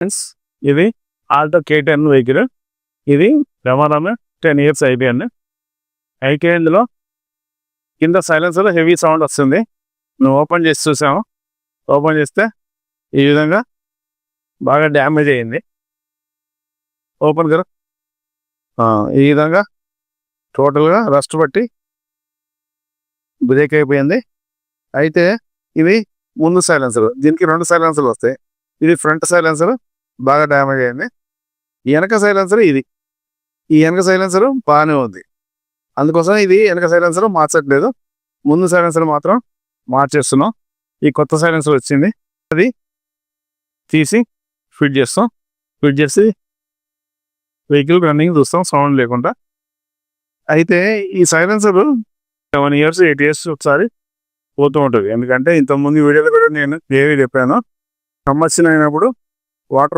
Friends, ఇది Alto K10 vehicle. ఇది ప్రమాదమే 10 years అయిపోయింది. అయితే ఇందులో కింద సైలెన్సర్ హెవీ సౌండ్ వస్తుంది. నువ్వు ఓపెన్ చేసి చూసాము. ఓపెన్ చేస్తే ఈ విధంగా బాగా డ్యామేజ్ అయ్యింది. ఓపెన్ కదా, ఈ విధంగా టోటల్గా రస్ట్ పట్టి బ్రేక్ అయిపోయింది. అయితే ఇది ముందు సైలెన్సర్, దీనికి 2 సైలెన్సర్లు వస్తాయి. ఇది ఫ్రంట్ సైలెన్సర్ బాగా డ్యామేజ్ అయింది. ఈ వెనక సైలెన్సర్ ఇది, ఈ వెనక సైలెన్సర్ బాగానే ఉంది. అందుకోసం ఇది వెనక సైలెన్సర్ మార్చట్లేదు, ముందు సైలెన్సర్ మాత్రం మార్చేస్తున్నాం. ఈ కొత్త సైలెన్సర్ వచ్చింది, అది తీసి ఫిట్ చేస్తాం. ఫిట్ చేసి వెహికల్ రన్నింగ్ చూస్తాం సౌండ్ లేకుండా. అయితే ఈ సైలెన్సర్ 7 years 8 years ఒకసారి పోతూ ఉంటుంది. ఎందుకంటే ఇంతకుముందు వీడియోలో కూడా నేను ఏవి చెప్పాను, సమస్య అయినప్పుడు వాటర్